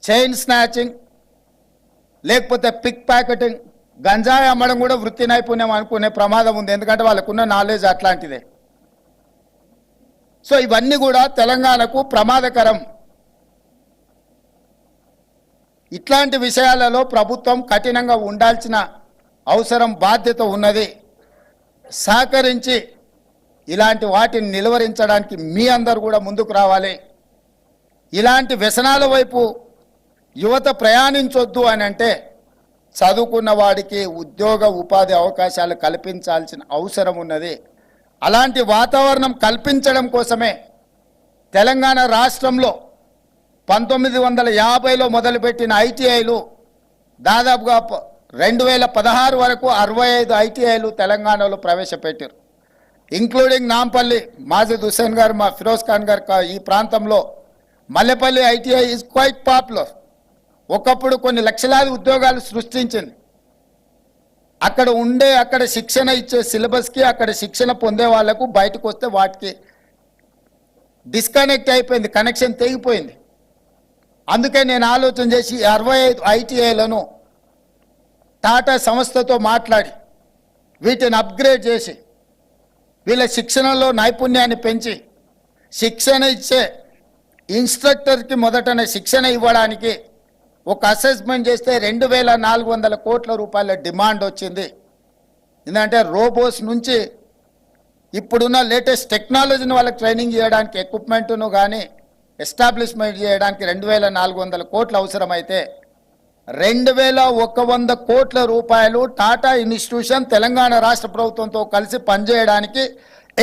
Chain snatching, లేకపోతే pick packeting, గంజాయి అమ్మడం కూడా వృత్తి నైపుణ్యం అనుకునే ప్రమాదం ఉంది. ఎందుకంటే వాళ్ళకున్న నాలెడ్జ్ అట్లాంటిదే. సో ఇవన్నీ కూడా తెలంగాణకు ప్రమాదకరం. ఇట్లాంటి విషయాలలో ప్రభుత్వం కఠినంగా ఉండాల్సిన అవసరం, బాధ్యత ఉన్నది. సహకరించి ఇలాంటి వాటిని నిలువరించడానికి మీ అందరూ కూడా ముందుకు రావాలి. ఇలాంటి వ్యసనాల వైపు యువత ప్రయాణించొద్దు అని అంటే చదువుకున్న వాడికి ఉద్యోగ ఉపాధి అవకాశాలు కల్పించాల్సిన అవసరం ఉన్నది. అలాంటి వాతావరణం కల్పించడం కోసమే తెలంగాణ రాష్ట్రంలో 1950లో మొదలుపెట్టిన ఐటీఐలు దాదాపుగా 2016 వరకు 65 ఐటీఐలు తెలంగాణలో ప్రవేశపెట్టారు. ఇంక్లూడింగ్ నాంపల్లి, మాజిద్ హుస్సేన్ గారు, మా ఫిరోజ్ ఖాన్ గారు ఈ ప్రాంతంలో Mallepally ITI is quite popular. ఒకప్పుడు కొన్ని లక్షలాది ఉద్యోగాలు సృష్టించింది. అక్కడ శిక్షణ ఇచ్చే సిలబస్కి, అక్కడ శిక్షణ పొందే వాళ్లకు బయటకు వస్తే వాటికి డిస్కనెక్ట్ అయిపోయింది, కనెక్షన్ తెగిపోయింది. అందుకే నేను ఆలోచన చేసి 65 ఐటీఐలను టాటా సంస్థతో మాట్లాడి వీటిని అప్గ్రేడ్ చేసి వీళ్ళ శిక్షణలో నైపుణ్యాన్ని పెంచి శిక్షణ ఇచ్చే ఇన్స్ట్రక్టర్కి మొదటనే శిక్షణ ఇవ్వడానికి ఒక అసెస్మెంట్ చేస్తే 2400 కోట్ల రూపాయల డిమాండ్ వచ్చింది. ఎందుకంటే రోబోస్ నుంచి ఇప్పుడున్న లేటెస్ట్ టెక్నాలజీని వాళ్ళకి ట్రైనింగ్ చేయడానికి, ఎక్విప్మెంట్ను కానీ ఎస్టాబ్లిష్మెంట్ చేయడానికి 2400 కోట్లు అవసరమైతే 2100 కోట్ల రూపాయలు టాటా ఇన్స్టిట్యూషన్ తెలంగాణ రాష్ట్ర ప్రభుత్వంతో కలిసి పనిచేయడానికి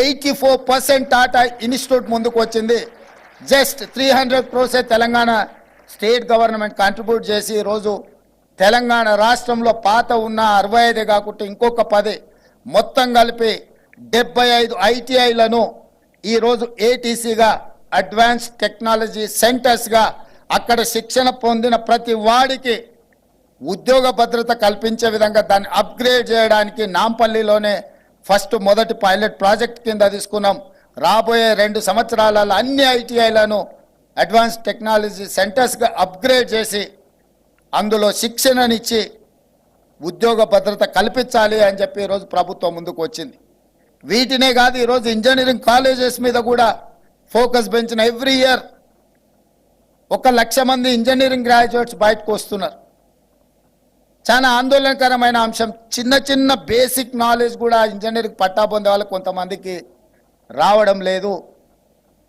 84% టాటా ఇన్స్టిట్యూట్ ముందుకు వచ్చింది. Just 300 crores Telangana state government contribute చేసి ఈరోజు తెలంగాణ రాష్ట్రంలో పాత ఉన్న 65 కాకుండా ఇంకొక 10 మొత్తం కలిపి 75 ఐటీఐలను ఈరోజు ఏటీసీగా, అడ్వాన్స్డ్ టెక్నాలజీ సెంటర్స్గా అక్కడ శిక్షణ పొందిన ప్రతి వాడికి ఉద్యోగ భద్రత కల్పించే విధంగా దాన్ని అప్గ్రేడ్ చేయడానికి నాంపల్లిలోనే మొదటి పైలట్ ప్రాజెక్ట్ కింద తీసుకున్నాం. రాబోయే 2 సంవత్సరాలలో అన్ని ఐటీఐలను అడ్వాన్స్డ్ టెక్నాలజీ సెంటర్స్గా అప్గ్రేడ్ చేసి అందులో శిక్షణనిచ్చి ఉద్యోగ భద్రత కల్పించాలి అని చెప్పి ఈరోజు ప్రభుత్వం ముందుకు వచ్చింది. వీటినే కాదు, ఈరోజు ఇంజనీరింగ్ కాలేజెస్ మీద కూడా ఫోకస్ పెంచిన. ఎవ్రీ ఇయర్ 1 లక్ష మంది ఇంజనీరింగ్ గ్రాడ్యుయేట్స్ బయటకు వస్తున్నారు. చాలా ఆందోళనకరమైన అంశం. చిన్న బేసిక్ నాలెడ్జ్ కూడా ఇంజనీరింగ్ పట్టా పొందే వాళ్ళు కొంతమందికి రావడం లేదు.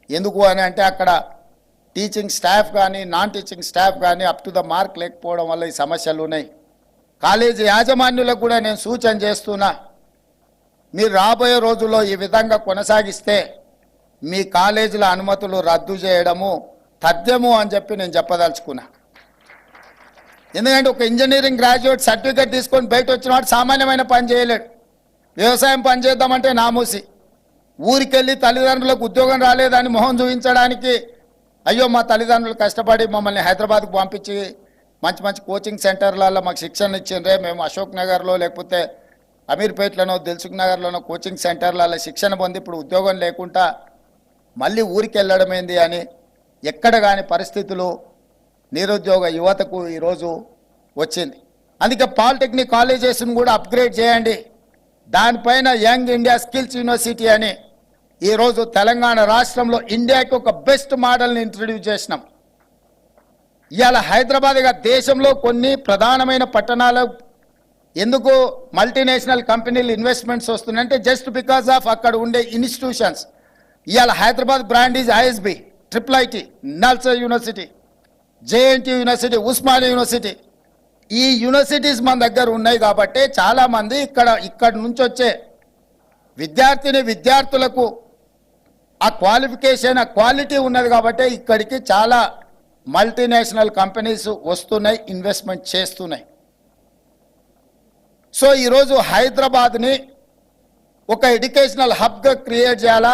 ఎందుకు అని అంటే అక్కడ టీచింగ్ స్టాఫ్ కానీ, నాన్ టీచింగ్ స్టాఫ్ కానీ అప్ టు ద మార్క్ లేకపోవడం వల్ల ఈ సమస్యలు ఉన్నాయి. కాలేజీ యాజమాన్యులకు కూడా నేను సూచన చేస్తున్నా, మీరు రాబోయే రోజుల్లో ఈ విధంగా కొనసాగిస్తే మీ కాలేజీల అనుమతులు రద్దు చేయడము తథ్యము అని చెప్పి నేను చెప్పదలుచుకున్నా. ఎందుకంటే ఒక ఇంజనీరింగ్ గ్రాడ్యుయేట్ సర్టిఫికేట్ తీసుకొని బయట వచ్చిన వాడు సామాన్యమైన పని చేయలేడు. వ్యవసాయం పని చేద్దామంటే నామూసి, ఊరికెళ్ళి తల్లిదండ్రులకు ఉద్యోగం రాలేదని మొహం చూపించడానికి అయ్యో మా తల్లిదండ్రులు కష్టపడి మమ్మల్ని హైదరాబాద్కు పంపించి మంచి కోచింగ్ సెంటర్లలో మాకు శిక్షణ ఇచ్చిండ్రే, మేము అశోక్ నగర్లో లేకపోతే అమీర్పేట్లోనో దిల్సుఖ్ నగర్లోనో కోచింగ్ సెంటర్లలో శిక్షణ పొంది ఇప్పుడు ఉద్యోగం లేకుండా మళ్ళీ ఊరికి వెళ్ళడం ఏంది అని ఎక్కడ కాని పరిస్థితులు నిరుద్యోగ యువతకు ఈరోజు వచ్చింది. అందుకే పాలిటెక్నిక్ కాలేజెస్ను కూడా అప్గ్రేడ్ చేయండి. దానిపైన యంగ్ ఇండియా స్కిల్స్ యూనివర్సిటీ అని ఈరోజు తెలంగాణ రాష్ట్రంలో ఇండియాకి ఒక బెస్ట్ మోడల్ని ఇంట్రడ్యూస్ చేసినాం. ఇవాళ హైదరాబాద్గా దేశంలో కొన్ని ప్రధానమైన పట్టణాలు ఎందుకు మల్టీనేషనల్ కంపెనీలు ఇన్వెస్ట్మెంట్స్ వస్తున్నాయంటే జస్ట్ బికాస్ ఆఫ్ అక్కడ ఉండే ఇన్స్టిట్యూషన్స్. ఇవాళ Hyderabad brand is ISB, IIIT, NALSAR university, JNTU university, Osmania university. ఈ యూనివర్సిటీస్ మన దగ్గర ఉన్నాయి కాబట్టి చాలామంది ఇక్కడ నుంచి వచ్చే విద్యార్థులకు ఆ క్వాలిఫికేషన్, ఆ క్వాలిటీ ఉన్నది కాబట్టి ఇక్కడికి చాలా మల్టీనేషనల్ కంపెనీస్ వస్తున్నాయి, ఇన్వెస్ట్మెంట్ చేస్తున్నాయి. సో ఈరోజు హైదరాబాద్ని ఒక ఎడ్యుకేషనల్ హబ్గా క్రియేట్ చేయాలా,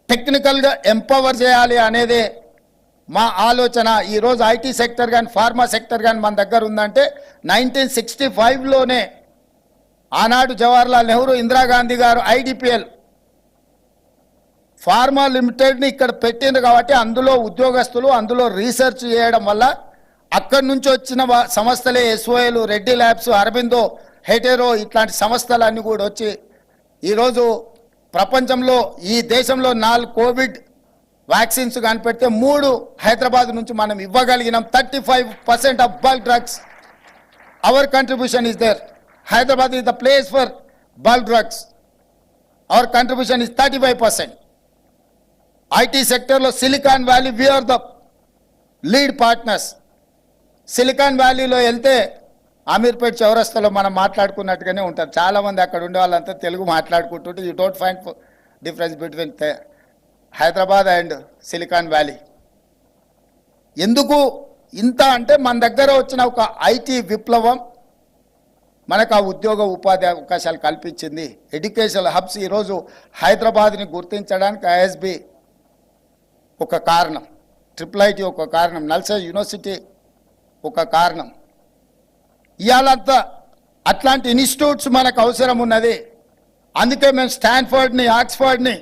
టెక్నికల్గా ఎంపవర్ చేయాలి అనేది మా ఆలోచన. ఈరోజు ఐటీ సెక్టర్ కానీ, ఫార్మా సెక్టర్ కానీ మన దగ్గర ఉందంటే 1965లోనే ఆనాడు జవహర్లాల్ నెహ్రూ, ఇందిరాగాంధీ గారు IDPL ఫార్మా లిమిటెడ్ని ఇక్కడ పెట్టింది కాబట్టి అందులో ఉద్యోగస్తులు అందులో రీసెర్చ్ చేయడం వల్ల అక్కడి నుంచి వచ్చిన సంస్థలే ఎస్ఓఏలు, రెడ్డి ల్యాబ్స్, అరబిందో, హెటెరో ఇట్లాంటి సంస్థలన్నీ కూడా వచ్చి ఈరోజు ప్రపంచంలో ఈ దేశంలో 4 కోవిడ్ వ్యాక్సిన్స్ కనిపెడితే 3 హైదరాబాద్ నుంచి మనం ఇవ్వగలిగినాం. 35% of bulk drugs our contribution is there. Hyderabad is the place for bulk drugs. Our contribution is 35%. IT sector లో Silicon Valley we are the lead partners. Silicon వ్యాలీలో వెళ్తే అమీర్పేట్ చౌరస్తాలో మనం మాట్లాడుకున్నట్టుగానే ఉంటారు. చాలామంది అక్కడ ఉండే వాళ్ళంతా తెలుగు మాట్లాడుకుంటుంటే you don't find difference between Hyderabad and silicon valley. ఎందుకు ఇంత అంటే మన దగ్గర వచ్చిన ఒక ఐటీ విప్లవం మనకు ఆ ఉద్యోగ ఉపాధి అవకాశాలు కల్పించింది. ఎడ్యుకేషనల్ హబ్స్ ఈరోజు హైదరాబాద్ని గుర్తించడానికి ఐఎస్బి ఒక కారణం, IIIT ఒక కారణం, నల్సార్ యూనివర్సిటీ ఒక కారణం. ఇవాళంతా అట్లాంటి ఇన్స్టిట్యూట్స్ మనకు అవసరం ఉన్నది. అందుకే మేము స్టాన్ఫర్డ్ని, ఆక్స్ఫర్డ్ని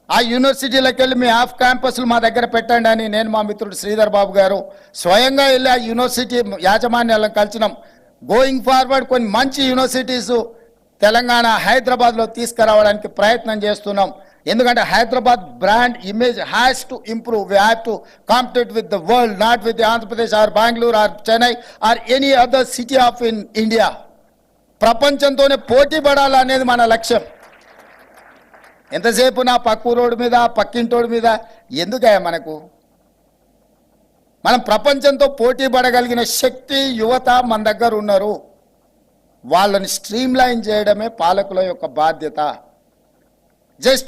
ఆ యూనివర్సిటీలకు వెళ్ళి మీ ఆఫ్ క్యాంపస్లు మా దగ్గర పెట్టండి అని నేను, మా మిత్రుడు శ్రీధర్ బాబు గారు స్వయంగా వెళ్ళి ఆ యూనివర్సిటీ యాజమాన్యాలను కలిసినాం. గోయింగ్ ఫార్వర్డ్ కొన్ని మంచి యూనివర్సిటీస్ తెలంగాణ హైదరాబాద్లో తీసుకురావడానికి ప్రయత్నం చేస్తున్నాం. ఎందుకంటే Hyderabad brand image has to improve. We have to compete with the world, not with Andhra Pradesh or Bengaluru or Chennai or any other city of in India. ప్రపంచంతోనే పోటీ పడాలనేది మన లక్ష్యం. ఎంతసేపు నా పక్కూరోడు మీద, పక్కింటోడి మీద ఎందుకయ్యా మనకు? మనం ప్రపంచంతో పోటీ పడగలిగిన శక్తి, యువత మన దగ్గర ఉన్నారు. వాళ్ళని స్ట్రీమ్ లైన్ చేయడమే పాలకుల యొక్క బాధ్యత. జస్ట్